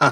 They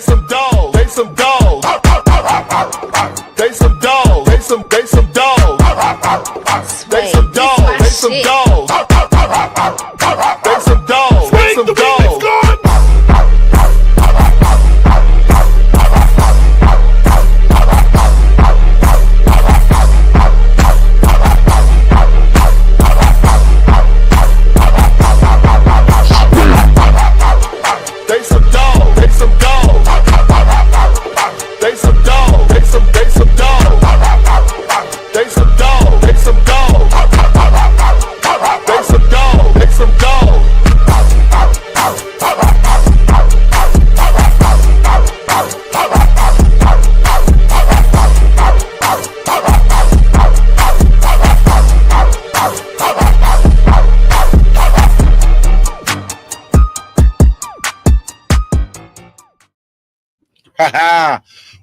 some dogs. They some dogs. They some dogs. They some dogs. They some dogs. They some dogs. They some dogs. They some dogs.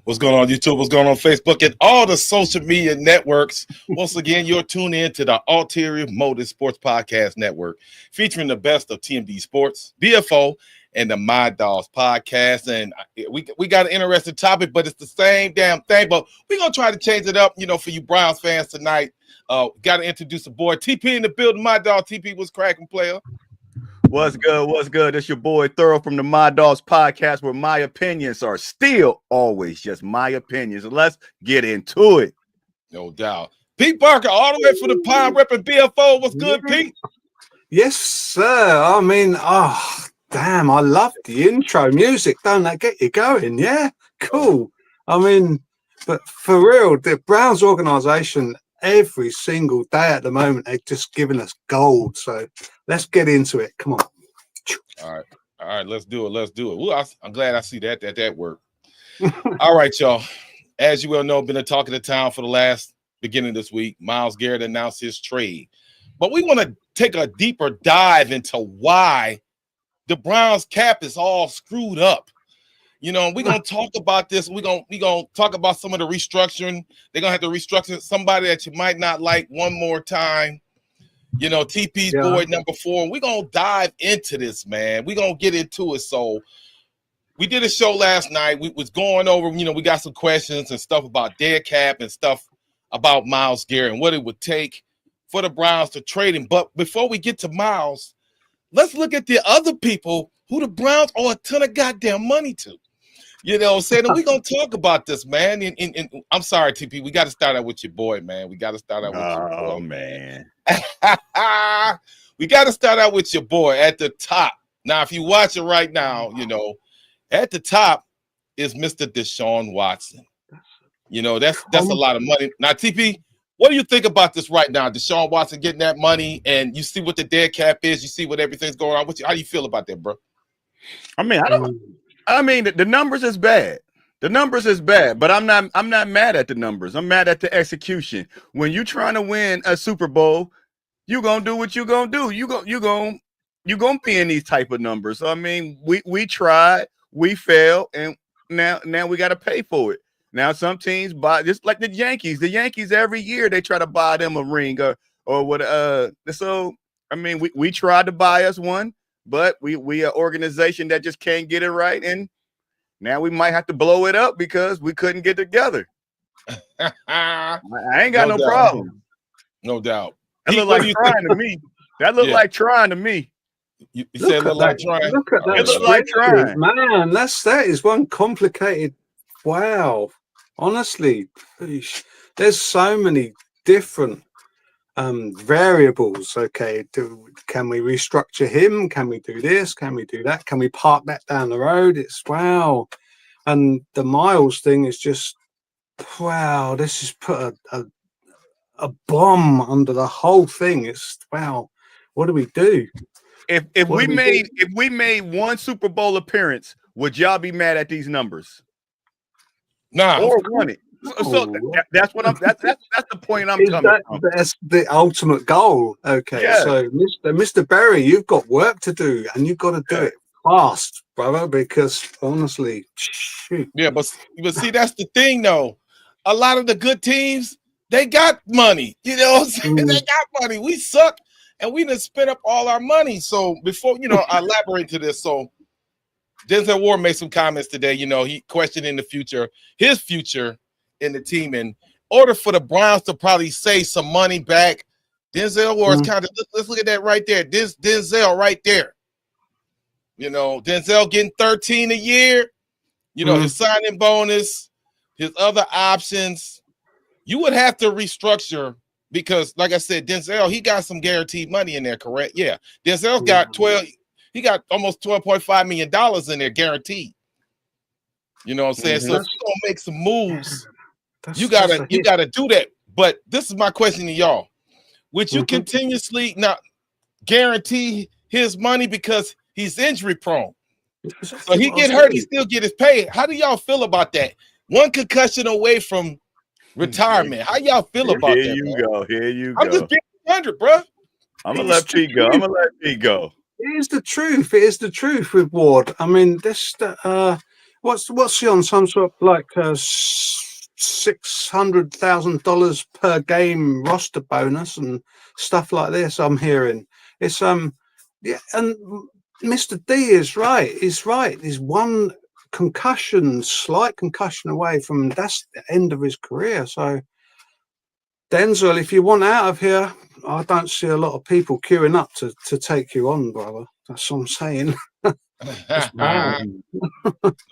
What's going on YouTube? What's going on Facebook and all the social media networks? Once again, you're tuned in to the Ulterior Motive Sports Podcast Network, featuring the best of TMD Sports, BFO, and the My Dogs podcast. And we got an interesting topic, but it's the same damn thing. But we're gonna try to change it up, for you Browns fans tonight. Got to introduce the boy TP in the building. My dog TP was cracking player. What's good? What's good? It's your boy Thorough from the My Dogs podcast, where my opinions are still always just my opinions. Let's get into it. No doubt. Pete Barker, all the way from the Pine repping BFO. What's good, Pete? Yes, sir. I mean, damn, I love the intro music. Don't that get you going? Yeah, cool. I mean, but for real, the Browns organization, every single day at the moment, they're just giving us gold. So let's get into it. Come on. All right. Let's do it. Well, I'm glad I see that work. All right, y'all. As you well know, been a talk of the town for the last beginning of this week. Myles Garrett announced his trade. But we want to take a deeper dive into why the Browns cap is all screwed up. We're going to talk about this. We're going to talk about some of the restructuring. They're going to have to restructure somebody that you might not like one more time. TP's boy number 4. We're going to dive into this, man. We're going to get into it. So we did a show last night. We was going over, we got some questions and stuff about dead cap and stuff about Myles Garrett and what it would take for the Browns to trade him. But before we get to Myles, let's look at the other people who the Browns owe a ton of goddamn money to. We're going to talk about this, man. And I'm sorry, TP. We got to start out with your boy, man. We got to start out with your boy. Oh, man. We got to start out with your boy at the top. Now, if you watch it right now, at the top is Mr. Deshaun Watson. That's a lot of money. Now, TP, what do you think about this right now? Deshaun Watson getting that money, and you see what the dead cap is. You see what everything's going on. How do you feel about that, bro? I mean, the numbers is bad. The numbers is bad, but I'm not mad at the numbers. I'm mad at the execution. When you trying to win a Super Bowl, you gonna do what you gonna do. You gonna be in these type of numbers. So, I mean, we tried, we failed, and now we got to pay for it. Now some teams buy, just like the Yankees. The Yankees every year they try to buy them a ring or what. So I mean, we tried to buy us one. But we an organization that just can't get it right, and now we might have to blow it up because we couldn't get together. I ain't got no problem. No doubt. That look like trying to me. That look like trying to me. You said it look like trying. Look at that. It look like trying. Man, that is one complicated. Wow. Honestly, there's so many different variables. Okay, can we restructure him? Can we do this? Can we do that? Can we park that down the road? It's wow. And the Myles thing is just wow. This has put a bomb under the whole thing. It's wow. What do we do? If we made one Super Bowl appearance would y'all be mad at these numbers? Nah. Or want it? So that's what I'm. That's the point I'm coming from. That's the ultimate goal. Okay, Yeah. so Mr. Berry, you've got work to do, and you've got to do it fast, brother. Because honestly, shoot. Yeah, but see, that's the thing, though. A lot of the good teams, they got money. You know what I'm saying? They got money. We suck, and we done spent up all our money. So before, I elaborate to this. So Denzel Ward made some comments today. He questioning his future in the team. In order for the Browns to probably save some money back, Denzel Ward's kind of, let's look at that right there. Denzel right there. Denzel getting 13 a year. His signing bonus, his other options. You would have to restructure because, like I said, Denzel, he got some guaranteed money in there, correct? Yeah. Denzel got he got almost $12.5 million in there guaranteed. You know what I'm saying? So if you're gonna make some moves, you gotta do that. But this is my question to y'all. Would you continuously not guarantee his money because he's injury prone? So he get hurt, he still get his pay. How do y'all feel about that? One concussion away from retirement. How y'all feel about that? Here you go. I'm just being 100, bro. I'm gonna let Pete go. It is the truth. It is the truth with Ward. I mean, this what's he on? Some sort of like $600,000 per game roster bonus and stuff like this. I'm hearing it's and Mr. D is right. He's right. He's one slight concussion away from that's the end of his career. So Denzel, if you want out of here, I don't see a lot of people queuing up to take you on, brother. That's what I'm saying.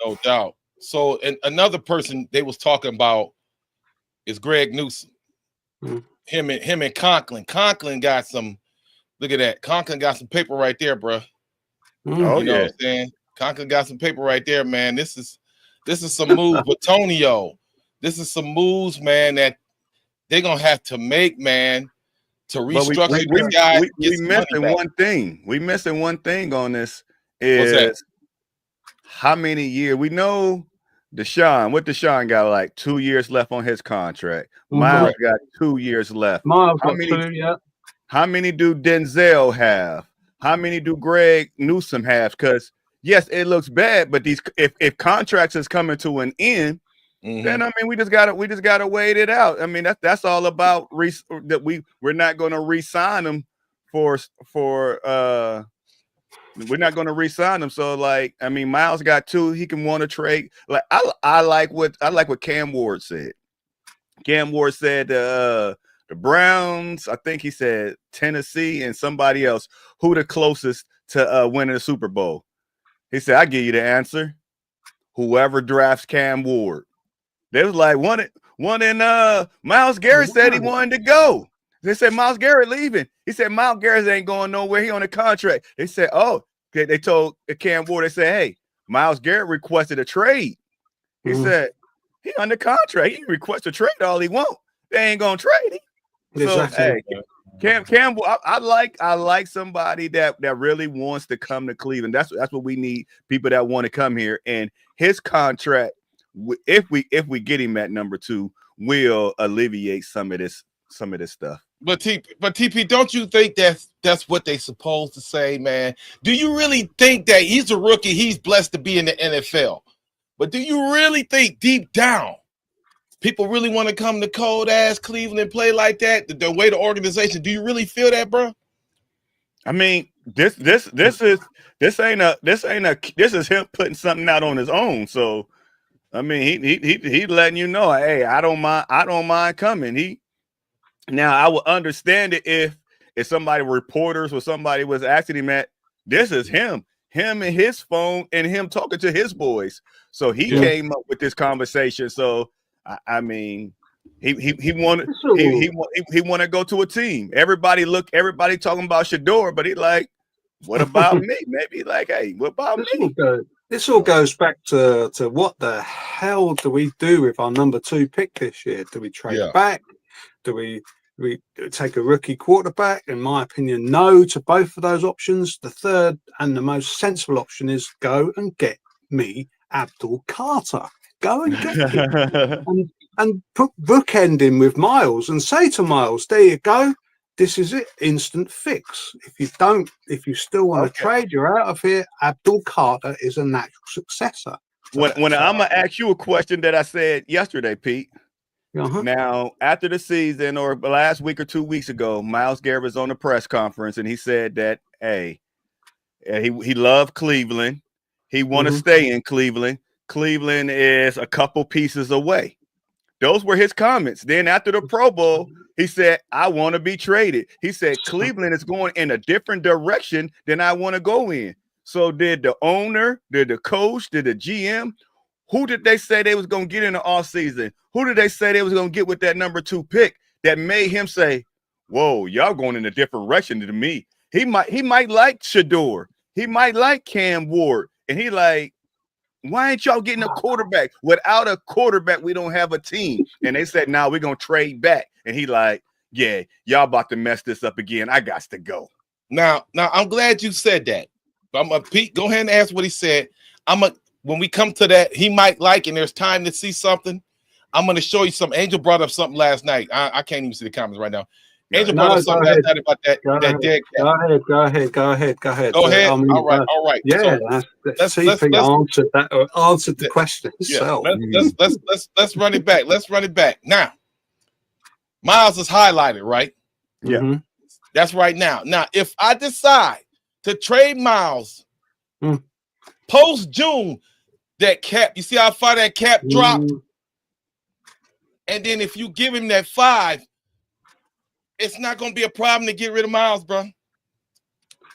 No doubt. So, and another person they was talking about is Greg Newsom. Him and Conklin. Conklin got some. Look at that. Conklin got some paper right there, bro. You know what I'm saying? Conklin got some paper right there, man. This is some moves, Antonio. This is some moves, man, that they're gonna have to make, man, to restructure this guy. We missing one thing. We missing one thing on this is how many years we know Deshaun. What Deshaun got like 2 years left on his contract. Miles got 2 years left. Miles got 2, yeah. How many do Denzel have? How many do Greg Newsom have? Because yes, it looks bad, but these if contracts is coming to an end, then I mean we just gotta wait it out. I mean that's all about that we're not going to re-sign them for we're not going to re-sign them. So like I mean Miles got 2, he can want to trade. Like I like what Cam Ward said. Cam Ward said the Browns, I think he said Tennessee and somebody else, who the closest to winning the Super Bowl. He said, I give you the answer. Whoever drafts Cam Ward. They was like, one in Myles Garrett said he wanted to go. They said, Myles Garrett leaving. He said, Myles Garrett ain't going nowhere. He on a contract. They said, oh, they told Cam Ward, they said, hey, Myles Garrett requested a trade. He said, he under contract. He can request a trade all he want. They ain't going to trade him. Exactly. So, hey, Campbell, I like somebody that really wants to come to Cleveland. That's what we need. People that want to come here. And his contract, if we get him at number 2, will alleviate some of this stuff. But TP, don't you think that's what they supposed to say, man? Do you really think that he's a rookie? He's blessed to be in the NFL. But do you really think deep down people really want to come to cold ass Cleveland and play like that? The way the organization, do you really feel that, bro? I mean, this is him putting something out on his own. So, I mean, he letting you know, hey, I don't mind coming. Now I would understand it if somebody, reporters or somebody was asking him that. This is him and his phone and him talking to his boys. So he came up with this conversation. So I mean, he wanted to go to a team. Everybody talking about Shador, but he like, what about me? Maybe like, hey, what about me? This all goes back to what the hell do we do with our number 2 pick this year? Do we trade back? Do we take a rookie quarterback? In my opinion, no to both of those options. The third and the most sensible option is go and get me Abdul Carter. Go and get him. and put bookend him with Miles and say to Miles, there you go. This is it. Instant fix. If you still want to trade, you're out of here. Abdul Carter is a natural successor. When I'm going to ask you a question that I said yesterday, Pete. Now, after the season or last week or 2 weeks ago, Myles Garrett was on the press conference and he said that, hey, he loved Cleveland. He want to stay in Cleveland. Cleveland is a couple pieces away. Those were his comments. Then after the Pro Bowl, he said, I want to be traded. He said, Cleveland is going in a different direction than I want to go in. So did the owner, did the coach, did the GM, who did they say they was going to get in the offseason? Who did they say they was going to get with that number 2 pick that made him say, whoa, y'all going in a different direction than me? He might like Shador. He might like Cam Ward. And he like, why ain't y'all getting a quarterback? Without a quarterback, we don't have a team. And they said, now we're going to trade back. And he like, yeah, y'all about to mess this up again. I got to go. Now, I'm glad you said that. Pete, go ahead and ask what he said. When we come to that, he might like, and there's time to see something. I'm going to show you something. Angel brought up something last night. I can't even see the comments right now. Angel brought up something last night about that dead cat. Go ahead. Go ahead. All right. Yeah, so CP answered the question itself. Let's run it back. Let's run it back. Now, Miles is highlighted, right? Yeah. That's right now. Now, if I decide to trade Miles post June, that cap, you see how far that cap dropped? And then if you give him that 5, it's not going to be a problem to get rid of Miles, bro.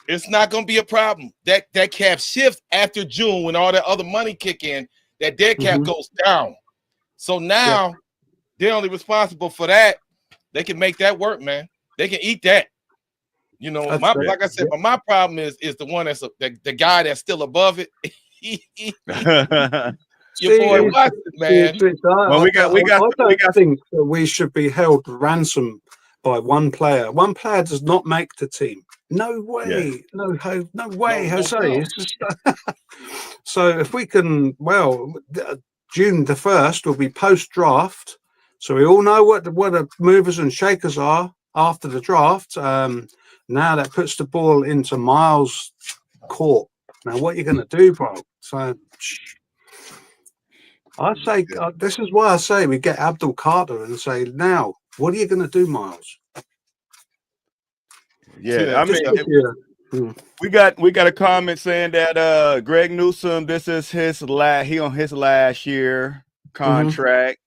It's not going to be a problem. That cap shifts after June when all that other money kick in, that dead cap goes down. So now they're only responsible for that. They can make that work, man. They can eat that. You know, like I said, but my problem is the one that's the guy that's still above it. Your boy Watson, man. I think that we should be held ransom by one player. One player does not make the team. No way. No way, Jose. It's just, so if we can, June the 1st will be post-draft. So we all know what the movers and shakers are after the draft. Now that puts the ball into Miles' court. Now what are you going to do, bro? So I say this is why I say we get Abdul Carter and say, now what are you going to do, Miles? Yeah, we got a comment saying that Greg Newsome, this is his last year contract.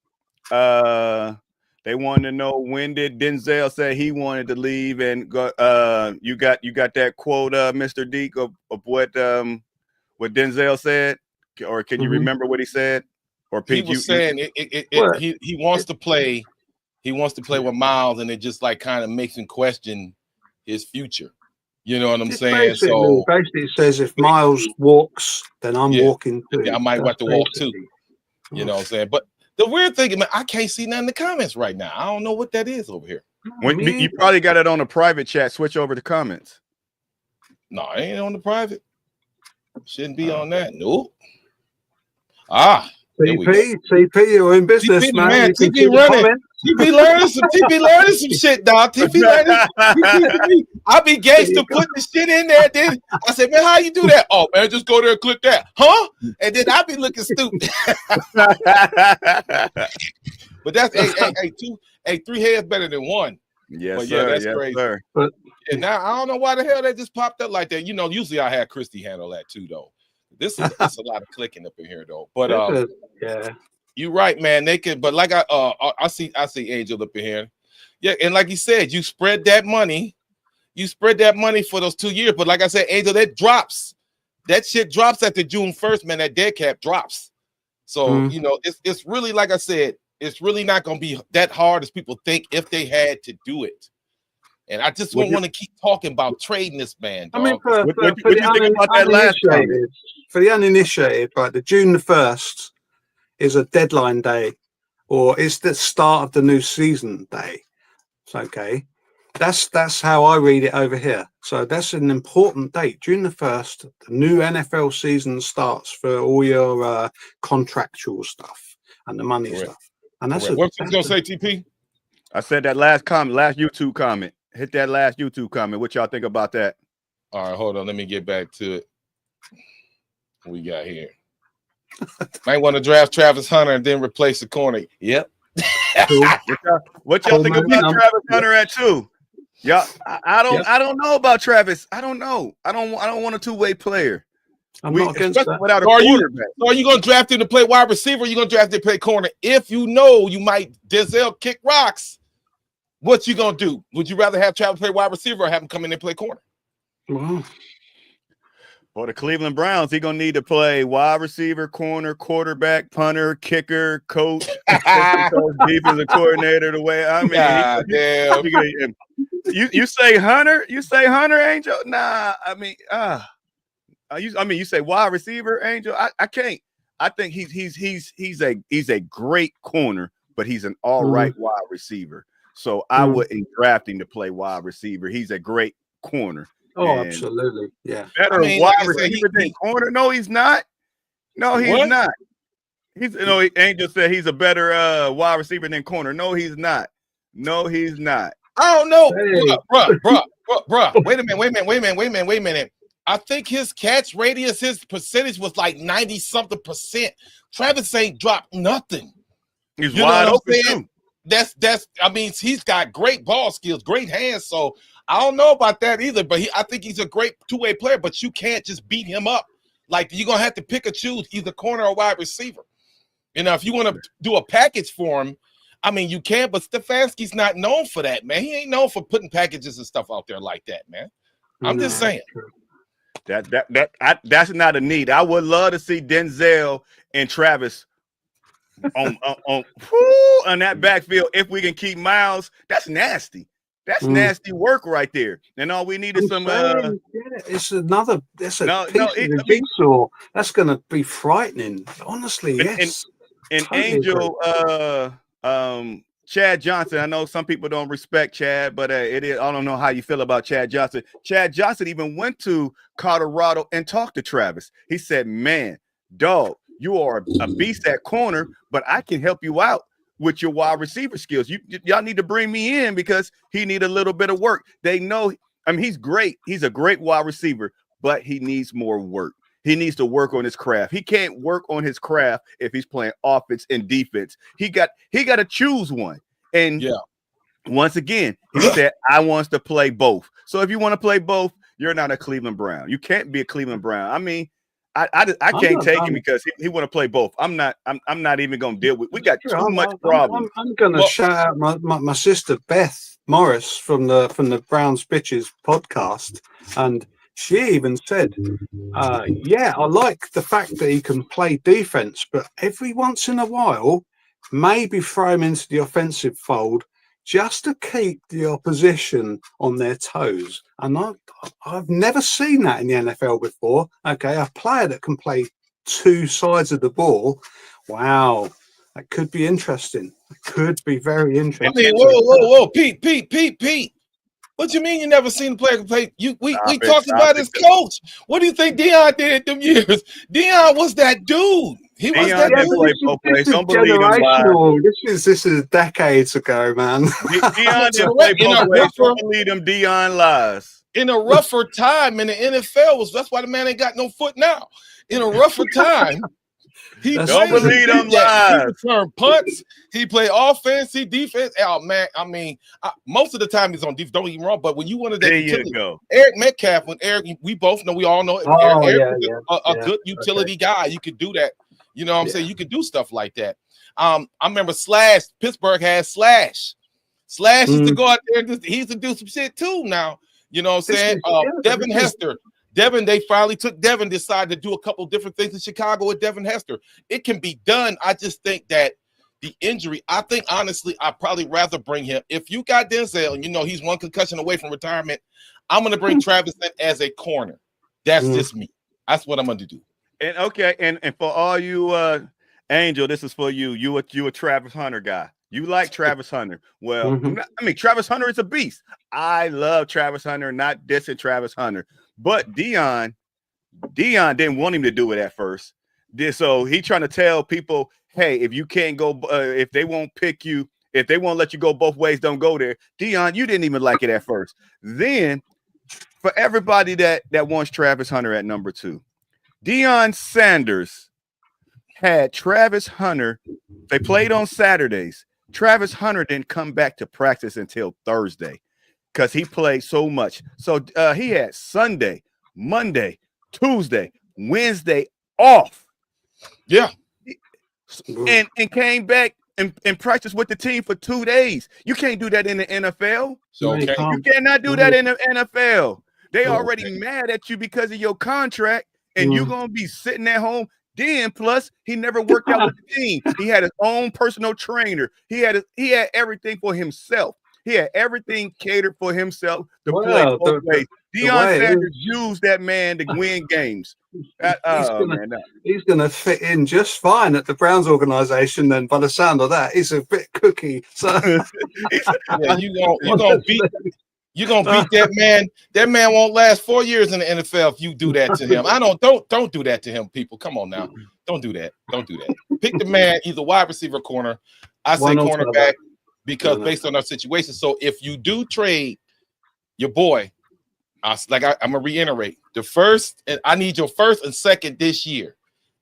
They wanted to know, when did Denzel say he wanted to leave, and you got that quote, Mr. Deke, of what Denzel said, or can you remember what he said? Or Pete, he was saying he wants to play. He wants to play with Miles, and it just like kind of makes him question his future. You know what I'm saying? So basically, it says if Miles walks, then I'm walking too. I might have to walk too. You know what I'm saying? But the weird thing, man, I can't see none in the comments right now. I don't know what that is over here. You probably got it on a private chat. Switch over to comments. No, it ain't on the private. Shouldn't be on that. Nope. CP, you're in business, TP, man. TP running. TP learning some shit, dog. TP learning. I be gangster putting the shit in there. Then I said, man, how you do that? Oh, man, just go there and click that. Huh? And then I be looking stupid. But that's three heads better than one. Yes, but yeah, sir. that's yes, crazy. Sir. And now I don't know why the hell that just popped up like that. You know, usually I had Christy handle that too, though. This is a lot of clicking up in here, though. But you're right, man. They could, but like I see Angel up in here. Yeah, and like you said, you spread that money. You spread that money for those 2 years. But like I said, Angel, that drops. That shit drops after June 1st, man. That dead cap drops. So you know, it's really, like I said, it's really not going to be that hard as people think if they had to do it. And I just don't want to keep talking about trading this man, dog. I mean, for the uninitiated, right, the June the 1st is a deadline day, or it's the start of the new season day. It's okay. That's how I read it over here. So that's an important date. June the 1st, the new NFL season starts for all your contractual stuff and the money Correct. stuff. And that's What you gonna say, TP? I said that last YouTube comment. Hit that last YouTube comment. What y'all think about that? All right, hold on. Let me get back to it. What we got here? Might want to draft Travis Hunter and then replace the corner. Yep. What y'all think about Travis Hunter at 2? Yeah, I don't know about Travis. I don't know. I don't want a two-way player. I'm not against that. Without a So quarterback. are you gonna draft him to play wide receiver? Or you gonna draft him to play corner? If you know you might Denzel kick rocks, what you gonna do? Would you rather have Travis play wide receiver or have him come in and play corner? Wow. For the Cleveland Browns, he's gonna need to play wide receiver, corner, quarterback, punter, kicker, coach, defensive coordinator. The way I mean, you say Hunter, Angel? Nah, I mean, you say wide receiver, Angel? I can't. I think he's a great corner, but he's an all right wide receiver. So I wouldn't draft him to play wide receiver. He's a great corner. Oh, absolutely. Yeah. Better wide receiver than corner. No, he's not. No, he's not. Angel said he's a better wide receiver than corner. No, he's not. No, he's not. I don't know. Bruh. Wait a minute. I think his catch radius, his percentage was like 90-something percent. Travis ain't dropped nothing. He's wide open too. He's got great ball skills, great hands. So I don't know about that either, but I think he's a great two-way player, but you can't just beat him up. Like, you're going to have to pick or choose either corner or wide receiver. If you want to do a package for him, I mean, you can, but Stefanski's not known for that, man. He ain't known for putting packages and stuff out there like that, man. I'm just saying. That's not a need. I would love to see Denzel and Travis on that backfield if we can keep Miles. That's nasty. That's nasty work right there. And all we need is some. It's another. That's a jigsaw. That's going to be frightening. Honestly, yes. And totally Angel, Chad Johnson. I know some people don't respect Chad, but it is. I don't know how you feel about Chad Johnson. Chad Johnson even went to Colorado and talked to Travis. He said, "Man, dog, you are a beast at corner, but I can help you out with your wide receiver skills. Y'all need to bring me in because he need a little bit of work." They know, I mean, he's great. He's a great wide receiver, but he needs more work. He needs to work on his craft. He can't work on his craft if he's playing offense and defense. He got to choose one. And once again, he said, I want to play both. So if you want to play both, you're not a Cleveland Brown. You can't be a Cleveland Brown. I mean, I can't take him because he want to play both. I'm not even going to deal with. We got too much problems. I'm going to shout out my sister Beth Morris from the Browns Bitches podcast, and she even said, "Yeah, I like the fact that he can play defense, but every once in a while, maybe throw him into the offensive fold." Just to keep the opposition on their toes. And I've never seen that in the NFL before. Okay, a player that can play two sides of the ball. Wow, that could be interesting. It could be very interesting. I mean, whoa, Pete. What you mean you never seen a player play? We talked about his coach. What do you think Deion did them years? Deion was that dude. He was that dude. This is decades ago, man. Deion didn't play both ways. Don't believe them Deion lies. In a rougher time in the NFL, that's why the man ain't got no foot now. In a rougher time, he don't believe them lies. He returned punts. He played offense. He defense. Oh man, I mean, most of the time he's on defense. Don't get me wrong, but when you wanted that, Eric Metcalf, we all know Eric was a good utility guy. You could do that. You know what I'm saying? You could do stuff like that. I remember Pittsburgh had Slash. Slash used to go out there and he used to do some shit too now. You know what I'm saying? Devin Hester. They finally took Devin, decided to do a couple different things in Chicago with Devin Hester. It can be done. I just think that the injury, I think honestly, I'd probably rather bring him. If you got Denzel and you know he's one concussion away from retirement, I'm going to bring Travis in as a corner. That's just me. That's what I'm going to do. And for all you Angel, this is for you. You a Travis Hunter guy. You like Travis Hunter. Well, Mhm. I mean, Travis Hunter is a beast. I love Travis Hunter, not dissing Travis Hunter. But Dion didn't want him to do it at first. So he trying to tell people, hey, if you can't go, if they won't pick you, if they won't let you go both ways, don't go there. Dion, you didn't even like it at first. Then for everybody that wants Travis Hunter at number 2, Deion Sanders had Travis Hunter. They played on Saturdays. Travis Hunter didn't come back to practice until Thursday because he played so much. So he had Sunday, Monday, Tuesday, Wednesday off. Yeah. And came back and practiced with the team for 2 days. You can't do that in the NFL. So No, you okay. You cannot do that in the NFL. They Oh, already okay. mad at you because of your contract, and you're going to be sitting at home. Then, plus, he never worked out with the team. He had his own personal trainer. He had everything for himself. He had everything catered for himself to play Well, both ways. Deion way it Sanders used that man to win games. He's gonna fit in just fine at the Browns organization. Then, by the sound of that, he's a bit cookie. So Yeah, you gonna beat that man. That man won't last 4 years in the NFL if you do that to him. Don't do that to him, people. Come on now. Don't do that. Don't do that. Pick the man, either wide receiver, corner. I say cornerback because based on our situation. So if you do trade your boy, I'm gonna reiterate the first, and I need your first and second this year.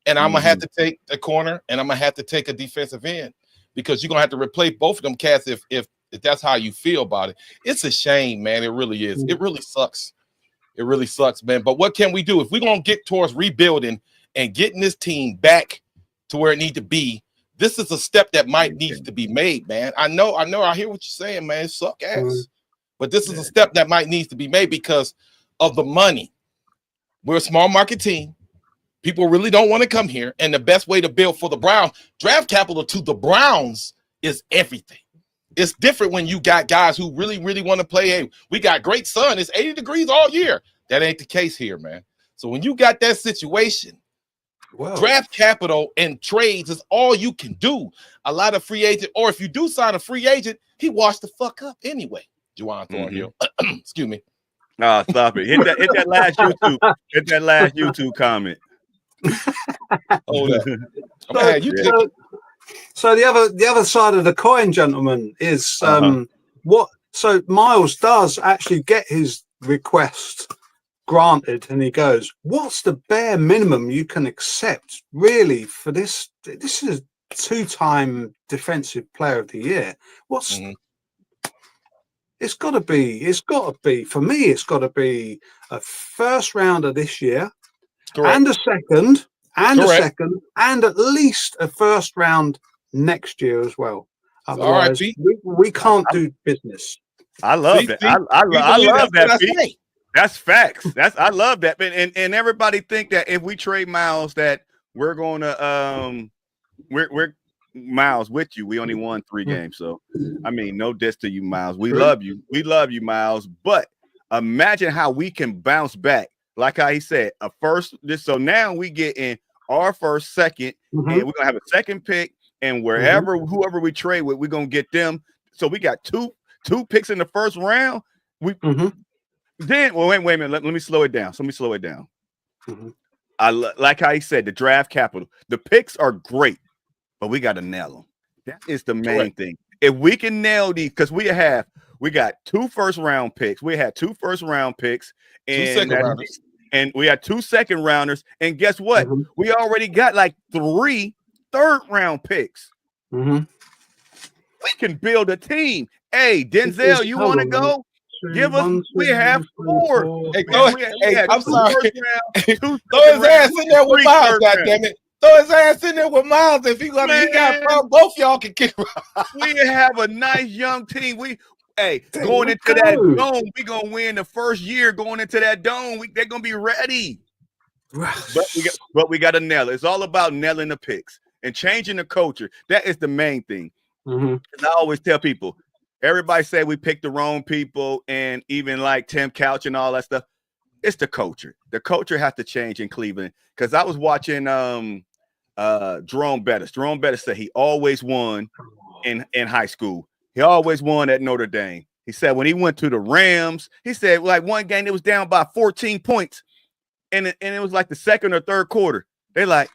And I'm gonna have to take a corner and I'm gonna have to take a defensive end because you're gonna have to replace both of them cats if that's how you feel about it. It's a shame, man. It really is. It really sucks. It really sucks, man. But what can we do if we're gonna get towards rebuilding and getting this team back to where it needs to be? This is a step that might need to be made, man. I know. I hear what you're saying, man. It suck ass. But this is a step that might need to be made because of the money. We're a small market team. People really don't want to come here. And the best way to build for the Browns, draft capital to the Browns is everything. It's different when you got guys who really, really want to play. Hey, we got great sun. It's 80 degrees all year. That ain't the case here, man. So when you got that situation, draft capital and trades is all you can do. A lot of free agent, or if you do sign a free agent, he washed the fuck up anyway. Juwan Thornhill. Excuse me. Oh, stop it. Hit that last YouTube. Hit that last YouTube comment. Hold up. So the other side of the coin, gentlemen, is what so Miles does actually get his request granted, and he goes, what's the bare minimum you can accept really for this? This is a 2-time defensive player of the year. What's It's got to be, for me, it's got to be a first rounder this year. Correct. And a second, and at least a first round next year as well. Otherwise, we can't do business. I love that. I love that, Pete. That's facts. I love that. And everybody think that if we trade Miles, that we're going to we're Miles with you. We only won 3 games, so I mean, no diss to you, Miles. We love you. We love you, Miles. But imagine how we can bounce back. Like how he said, so now we get in our first, second, and we're gonna have a second pick, and whoever we trade with, we're gonna get them. So we got two picks in the first round. Wait a minute. Let me slow it down. I like how he said the draft capital. The picks are great, but we got to nail them. That is the main thing. If we can nail these, because we got 2 first round picks. We had 2 first round picks and we had 2 second rounders. And guess what? We already got like 3 third round picks. We can build a team. Hey, Denzel, you want to go? Give us. We have 4. Hey, I'm sorry. Throw his ass in there with Miles, goddammit. Throw his ass in there with Miles. If he got a problem, both y'all can kick. We have a nice young team. Going into that dome, we gonna win the first year. Going into that dome, they're gonna be ready. But we got to nail it. It's all about nailing the picks and changing the culture. That is the main thing. And I always tell people, everybody say we picked the wrong people, and even like Tim Couch and all that stuff. It's the culture. The culture has to change in Cleveland. Because I was watching Jerome Bettis. Jerome Bettis said he always won in high school. He always won at Notre Dame. He said when he went to the Rams, he said like one game it was down by 14 points, and it was like the second or third quarter. They like,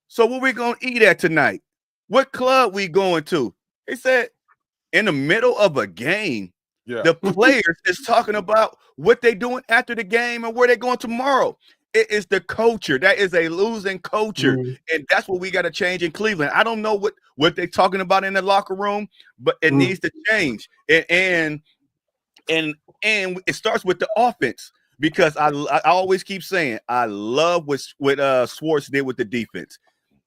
so what we gonna eat at tonight? What club we going to? He said in the middle of a game, the players is talking about what they doing after the game and where they going tomorrow. It is the culture. That is a losing culture. And that's what we got to change in Cleveland. I don't know what they're talking about in the locker room, but it needs to change. And it starts with the offense, because I always keep saying I love what Schwartz did with the defense.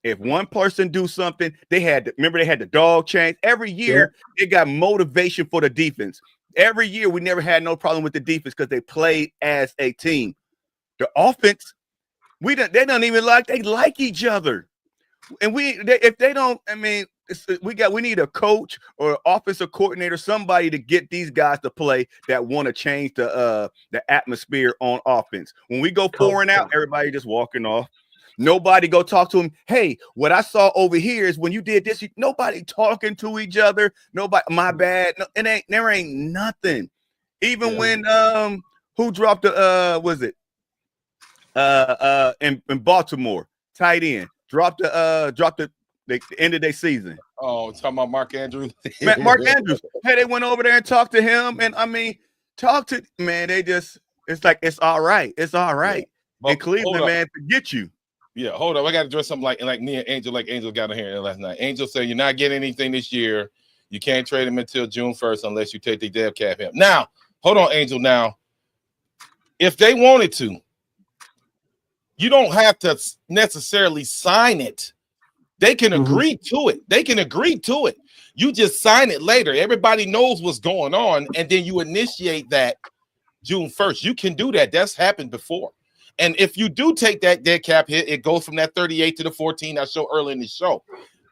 If one person do something, they had the dog change. Every year they got motivation for the defense. Every year we never had no problem with the defense because they played as a team. The offense, they don't even like each other, and if they don't, I mean, we need a coach or offensive coordinator, somebody to get these guys to play that want to change the atmosphere on offense. When we go 4 and out, everybody just walking off. Nobody go talk to him. Hey, what I saw over here is when you did this, nobody talking to each other. Nobody, my bad. No, there ain't nothing. Even when who dropped the in Baltimore, tight end, dropped the end of their season. Oh, talking about Mark Andrews. Mark Andrews. Hey, they went over there and talked to him, and I mean, it's like it's all right. It's all right. Yeah. In Cleveland, man, forget you. Yeah, hold up. I got to address something like me and Angel, like Angel got in here last night. Angel said, you're not getting anything this year. You can't trade him until June 1st unless you take the dead cap him. Now, hold on, Angel. Now, if they wanted to, you don't have to necessarily sign it. They can agree to it. They can agree to it. You just sign it later. Everybody knows what's going on, and then you initiate that June 1st. You can do that. That's happened before. And if you do take that dead cap hit, it goes from that 38 to the 14 I showed earlier in the show.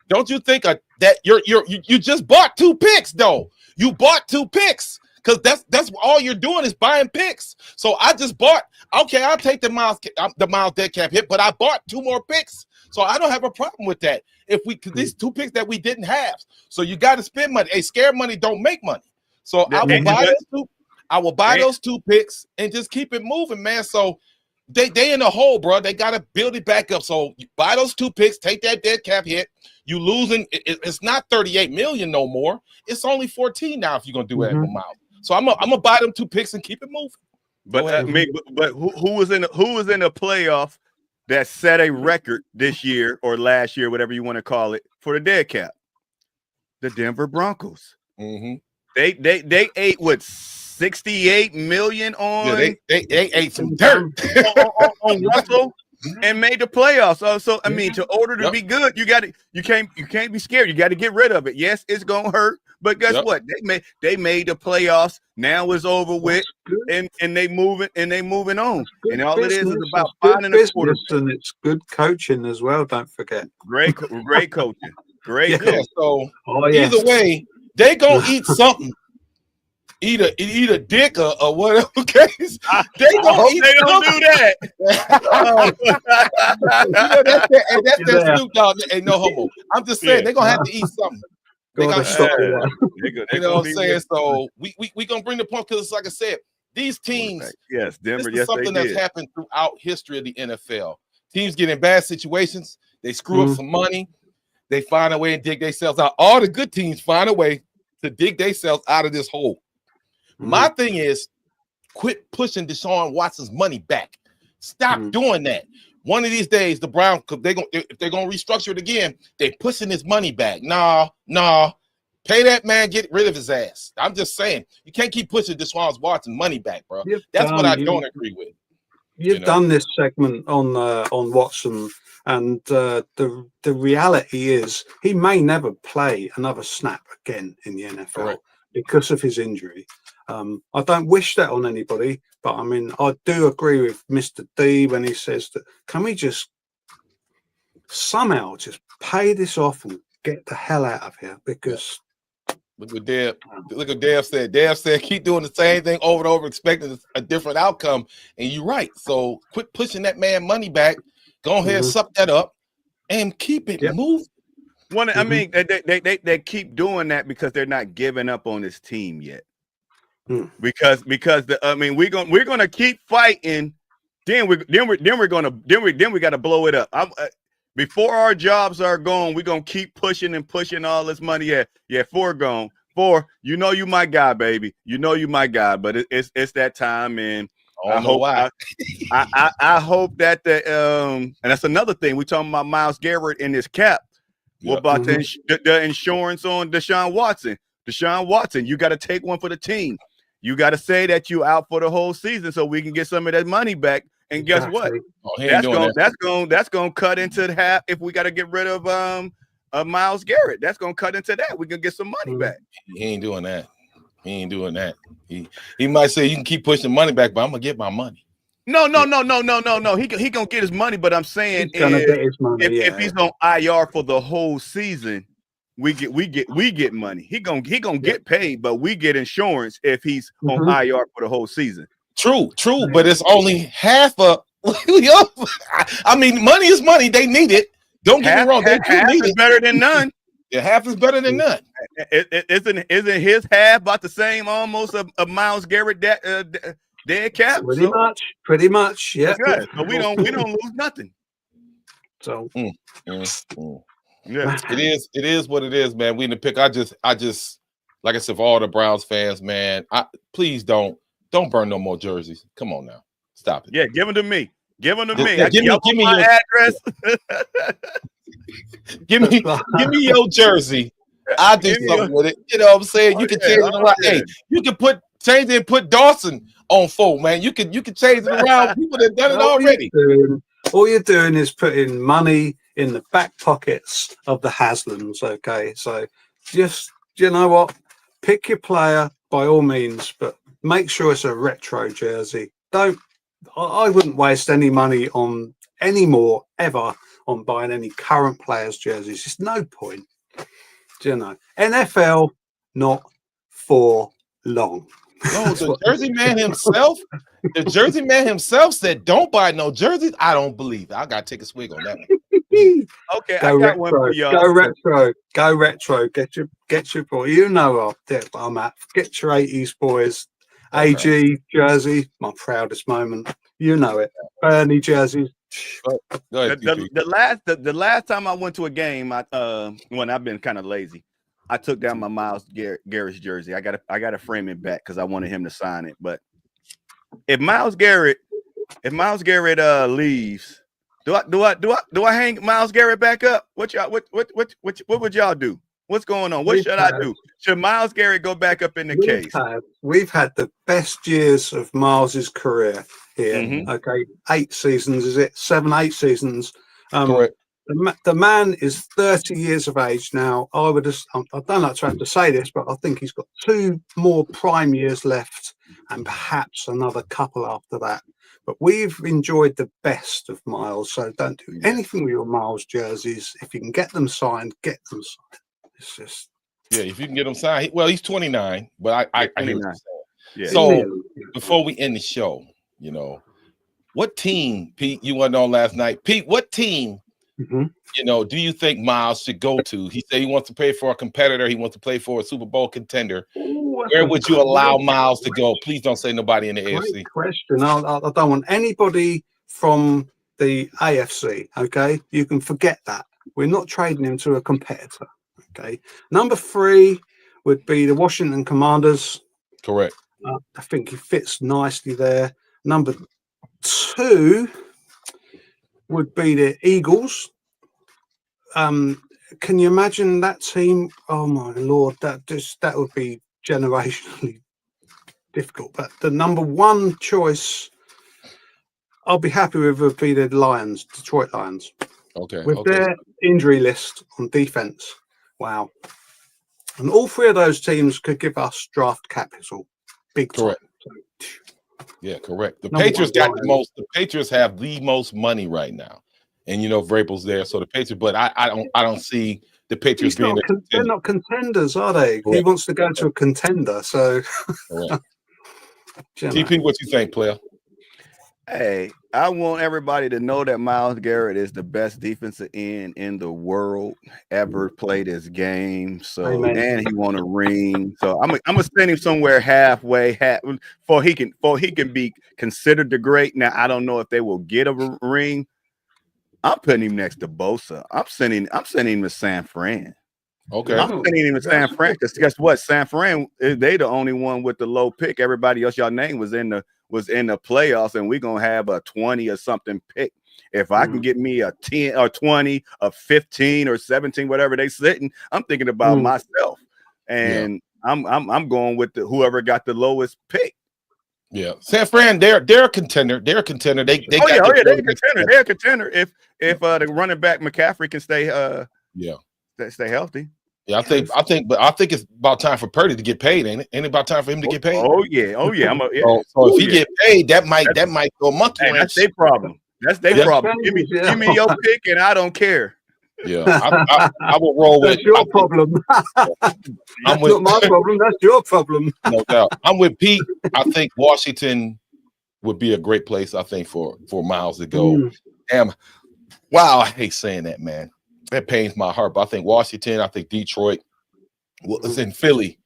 Don't you think that you just bought 2 picks though? You bought 2 picks because that's all you're doing is buying picks. So I just bought. Okay, I'll take the Miles dead cap hit, but I bought 2 more picks, so I don't have a problem with that. These 2 picks that we didn't have, so you got to spend money. Hey, scare money don't make money. So I will buy those 2. I will buy those 2 picks and just keep it moving, man. So. They in the hole, bro. They got to build it back up. So you buy those 2 picks, take that dead cap hit. You losing. It's not 38 million no more. It's only 14 now if you're gonna do that with Miles. So I'm gonna buy them 2 picks and keep it moving. But who was in the playoff that set a record this year or last year, whatever you want to call it, for the dead cap? The Denver Broncos. They ate what? 68 million on they ate some dirt on Russell and made the playoffs. So I mean, to order to be good, you can't be scared. You got to get rid of it. Yes, it's gonna hurt, but guess what? They made the playoffs. Now it's over with, and they moving on. And all it is about finding a quarterback. And it's good coaching as well. Don't forget. Great coaching. Great coaching. So either way, they gonna eat something. Eat a dick or whatever case. They don't do that. That's that Snoop Dogg. Ain't no homo. I'm just saying they're gonna have to eat something. They gonna stop you know what I'm saying? So we gonna bring the point because like I said, these teams, Denver, this is something that's happened throughout history of the NFL. Teams get in bad situations, they screw up some money, they find a way and dig themselves out. All the good teams find a way to dig themselves out of this hole. My thing is, quit pushing Deshaun Watson's money back. Stop doing that. One of these days, the Browns, if they're gonna restructure it again, they're pushing his money back. Nah. Pay that man, get rid of his ass. I'm just saying, you can't keep pushing Deshaun Watson money back, bro. That's what I don't agree with. You've done this segment on Watson, and the reality is he may never play another snap again in the NFL because of his injury. I don't wish that on anybody, but I mean, I do agree with Mr. D when he says that can we just somehow just pay this off and get the hell out of here? Because look what Dev said. Dev said keep doing the same thing over and over, expecting a different outcome. And you're right. So quit pushing that man money back. Go ahead and suck that up and keep it moving. I mean, they keep doing that because they're not giving up on this team yet. Because we're gonna keep fighting. Then we got to blow it up. Before our jobs are gone, we're gonna keep pushing and pushing all this money. Yeah, 4 gone. 4, you know you my guy, baby. You know you my guy. But it's that time, and I hope why. I hope that and that's another thing. We're talking about Myles Garrett in his cap. What about the insurance on Deshaun Watson? Deshaun Watson, you got to take one for the team. You got to say that you out for the whole season so we can get some of that money back. And guess what? That's going to cut into the half if we got to get rid of Myles Garrett. That's going to cut into that. We can get some money back. He ain't doing that. He might say you can keep pushing money back, but I'm gonna get my money. No. He gonna get his money, but I'm saying he's gonna get his money. If he's on IR for the whole season, we get money. He gonna get paid, but we get insurance if he's on IR for the whole season. True, but it's only half a. I mean, money is money. They need it. Don't get me wrong. Half is better than none. Yeah, half is better than none. Isn't his half about the same almost of Myles Garrett dead cap? Pretty much, yeah. Okay. So we don't lose nothing. So yeah, it is what it is, man. We in the pick. I just like I said, for all the Browns fans, man, please don't burn no more jerseys. Come on now, stop it. Yeah, give them to me. Give them to me. Give me my address. give me your jersey. I'll do something with it. You know what I'm saying? You can change it around. Hey, you can change it and put Dawson on 4, man. You can change it around. People have done it already. All you're doing is putting money in the back pockets of the Haslams. Okay, so just you know what, pick your player by all means, but make sure it's a retro jersey. I wouldn't waste any money on any more ever on buying any current players' jerseys. There's no point. Do you know? NFL, not for long. No, the jersey man himself said, "Don't buy no jerseys." I don't believe it. I got to take a swig on that one. Okay, I got one for y'all. Go retro. Get your boy. You know I'm at. Get your 80s boys. Okay. AG jersey, my proudest moment. You know it. Bernie jerseys. Go ahead, the last time I went to a game, when I've been kind of lazy, I took down my Myles Garrett's jersey. I got to frame it back because I wanted him to sign it. But if Myles Garrett leaves, do I hang Myles Garrett back up? What would y'all do? What's going on? What should I do? Should Myles Garrett go back up in the case? We've had the best years of Miles's career here. Okay, 8 seasons, is it? 7, 8 seasons. Correct. The man is 30 years of age now. I don't like to have to say this, but I think he's got 2 more prime years left and perhaps another couple after that. But we've enjoyed the best of Myles, so don't do anything with your Myles jerseys. If you can get them signed, get them signed. It's just if you can get him signed. Well, he's 29, but I hear what you're saying. Yeah. So before we end the show, you know, what team, Pete, you went on last night? Pete, what team, you know, do you think Myles should go to? He said he wants to play for a competitor. He wants to play for a Super Bowl contender. Where would you allow Myles to go? Please don't say nobody in the AFC. Great question. I don't want anybody from the AFC. Okay, you can forget that. We're not trading him to a competitor. Okay, number 3 would be the Washington Commanders. Correct. I think he fits nicely there. Number 2 would be the Eagles. Can you imagine that team? Oh my Lord, that would be generationally difficult. But the number 1 choice I'll be happy with would be the Lions, Detroit Lions. Okay. With their injury list on defense. Wow. And all 3 of those teams could give us draft capital. Big time. Yeah, correct. The Patriots got the most. The Patriots have the most money right now, and you know Vrabel's there, so the Patriots. But I don't see the Patriots being. They're not contenders, are they? Correct. He wants to go to a contender, so. TP, what you think, player? Hey, I want everybody to know that Myles Garrett is the best defensive end in the world ever played his game. So, Amen. and he won a ring. So I'm gonna send him somewhere halfway, for he can be considered the great. Now I don't know if they will get a ring. I'm putting him next to Bosa. I'm sending him to San Fran. Okay. I'm sending him to San Fran because guess what? San Fran, they the only one with the low pick. Everybody else y'all name was in the playoffs, and we're gonna have a 20 or something pick. If I can get me a 10 or 20, a 15 or 17, whatever they sitting, I'm thinking about myself. And I'm going with whoever got the lowest pick. Yeah, San Fran, they're a contender. They're a contender. They're a contender. They're a contender. If the running back McCaffrey can stay stay healthy. Yeah, I think it's about time for Purdy to get paid, ain't it? Ain't it about time for him to get paid? Oh yeah. So if he get paid, that might go monkey. Hey, that's their problem. That's their problem. Give me your pick, and I don't care. Yeah, I will roll with. That's your problem. That's not my problem. That's your problem. No doubt. I'm with Pete. I think Washington would be a great place. I think for Myles to go. Wow, I hate saying that, man. That pains my heart. But I think Washington. I think Detroit. Well, it's in Philly,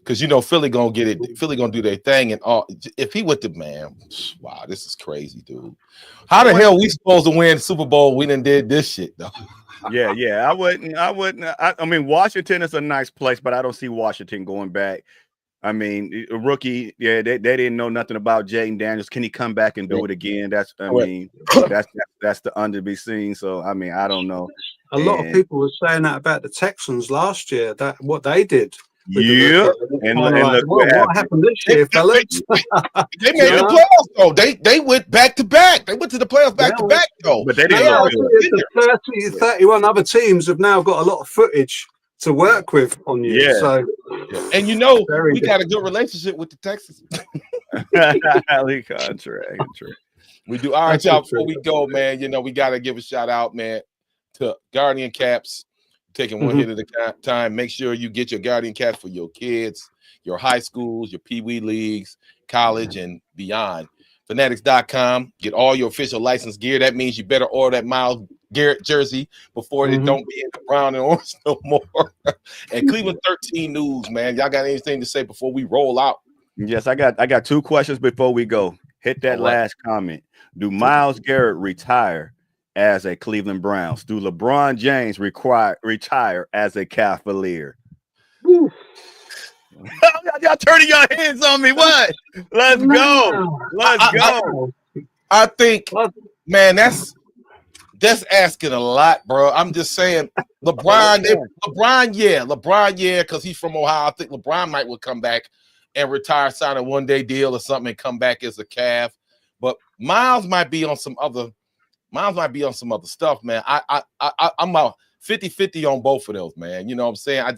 because Philly gonna get it. Philly gonna do their thing, and all. If he with the man, wow, this is crazy, dude. How the hell we supposed to win Super Bowl? We done did this shit though. Yeah. I wouldn't. I mean, Washington is a nice place, but I don't see Washington going back. I mean, a rookie. Yeah, they didn't know nothing about Jaden Daniels. Can he come back and do it again? That's the under be seen. So I mean, I don't know. A lot of people were saying that about the Texans last year. That what they did. Yeah, and look what happened this year, fellas. They made the playoffs though. They went back to back. They went to the playoffs back to back though. But they didn't. 31 other teams have now got a lot of footage to work with on you. Yeah. So, and we got a good relationship with the Texans. Contract. We do. All right, y'all. Before we go, man, we got to give a shout out, man, to Guardian Caps. Taking one hit at a time. Make sure you get your Guardian Caps for your kids, your high schools, your Pee-wee leagues, college, and beyond. Fanatics.com. Get all your official licensed gear. That means you better order that Myles Garrett jersey before it don't be in the brown and orange no more. And Cleveland 13 News, man. Y'all got anything to say before we roll out? Yes, I got two questions before we go. Hit that last comment. Do Myles Garrett retire as a Cleveland Browns? Do LeBron James retire as a Cavalier? Y'all turning your hands on me. What? Let's go. I think, man, that's asking a lot, bro. I'm just saying, LeBron, because he's from Ohio. I think LeBron might will come back and retire, sign a one-day deal or something, and come back as a Cav. But Myles might be on some other stuff, man. I'm about 50-50 on both of those, man. You know what I'm saying? I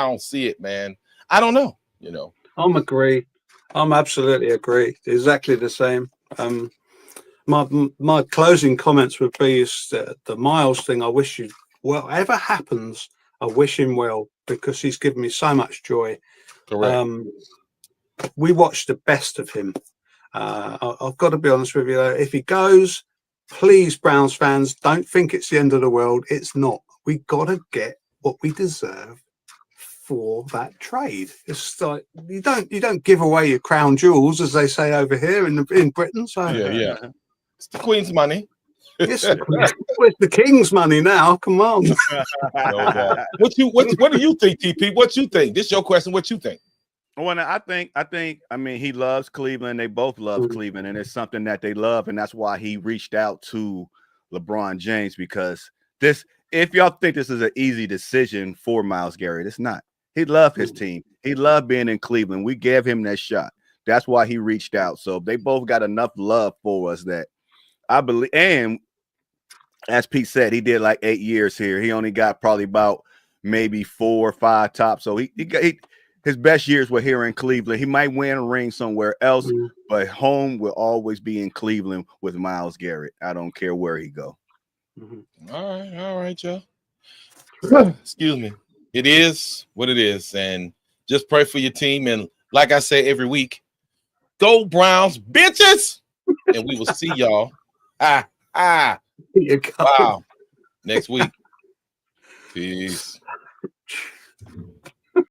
don't see it, man. I don't know, I'm absolutely agree. Exactly the same. My closing comments would be the Myles thing. I wish whatever happens, I wish him well, because he's given me so much joy. Correct. We watched the best of him. I've got to be honest with you. If he goes, please, Browns fans, don't think it's the end of the world. It's not. We got to get what we deserve for that trade. It's like you don't give away your crown jewels, as they say over here in Britain. So yeah, it's the Queen's money. It's the King's money now. Come on. What do you think, TP? What you think? This is your question. What you think? Well, I mean, he loves Cleveland. They both love Cleveland, and it's something that they love, and that's why he reached out to LeBron James, because if y'all think this is an easy decision for Myles Garrett, it's not. He loved his team. He loved being in Cleveland. We gave him that shot. That's why he reached out. So they both got enough love for us that I believe. And as Pete said, he did like 8 years here. He only got probably about maybe 4 or 5 tops. So his best years were here in Cleveland. He might win a ring somewhere else, but home will always be in Cleveland with Myles Garrett. I don't care where he go. All right, y'all. Excuse me. It is what it is, and just pray for your team. And like I say every week, go Browns, bitches. and we will see y'all. Wow. Next week. Peace.